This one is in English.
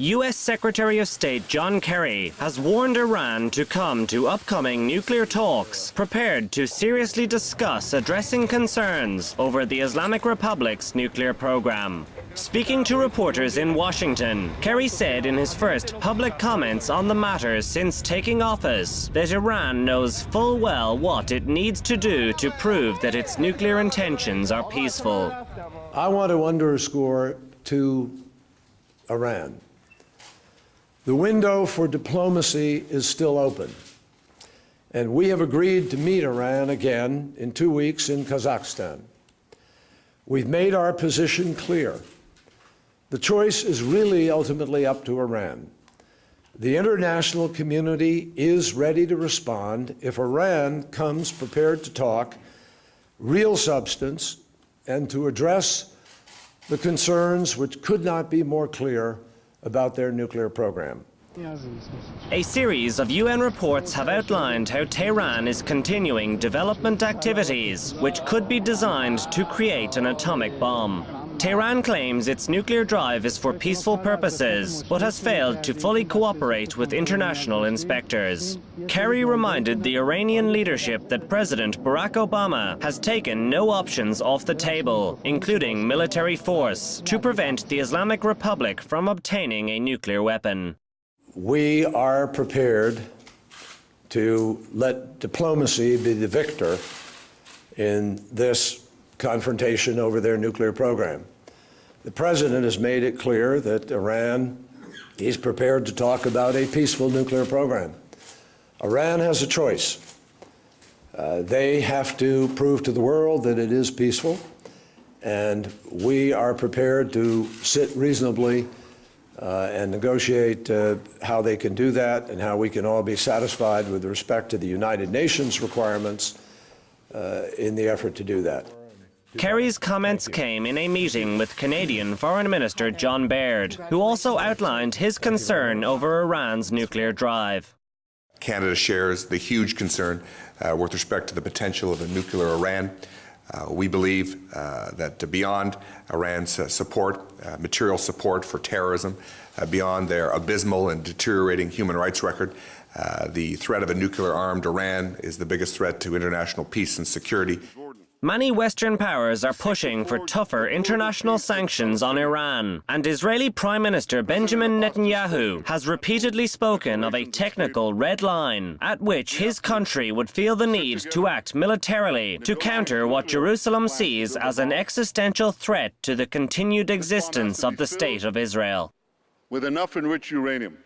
U.S. Secretary of State John Kerry has warned Iran to come to upcoming nuclear talks, prepared to seriously discuss addressing concerns over the Islamic Republic's nuclear program. Speaking to reporters in Washington, Kerry said in his first public comments on the matter since taking office that Iran knows full well what it needs to do to prove that its nuclear intentions are peaceful. I want to underscore to Iran, the window for diplomacy is still open, and we have agreed to meet Iran again in 2 weeks in Kazakhstan. We've made our position clear. The choice is really ultimately up to Iran. The international community is ready to respond if Iran comes prepared to talk real substance and to address the concerns which could not be more clear about their nuclear program. A series of UN reports have outlined how Tehran is continuing development activities which could be designed to create an atomic bomb. Tehran claims its nuclear drive is for peaceful purposes, but has failed to fully cooperate with international inspectors. Kerry reminded the Iranian leadership that President Barack Obama has taken no options off the table, including military force, to prevent the Islamic Republic from obtaining a nuclear weapon. We are prepared to let diplomacy be the victor in this confrontation over their nuclear program. The president has made it clear that Iran is prepared to talk about a peaceful nuclear program. Iran has a choice. They have to prove to the world that it is peaceful, and we are prepared to sit reasonably and negotiate how they can do that and how we can all be satisfied with respect to the United Nations requirements in the effort to do that. Kerry's comments came in a meeting with Canadian Foreign Minister John Baird, who also outlined his concern over Iran's nuclear drive. Canada shares the huge concern with respect to the potential of a nuclear Iran. We believe that beyond Iran's material support for terrorism, beyond their abysmal and deteriorating human rights record, the threat of a nuclear-armed Iran is the biggest threat to international peace and security. Many Western powers are pushing for tougher international sanctions on Iran, and Israeli Prime Minister Benjamin Netanyahu has repeatedly spoken of a technical red line at which his country would feel the need to act militarily to counter what Jerusalem sees as an existential threat to the continued existence of the State of Israel. With enough enriched uranium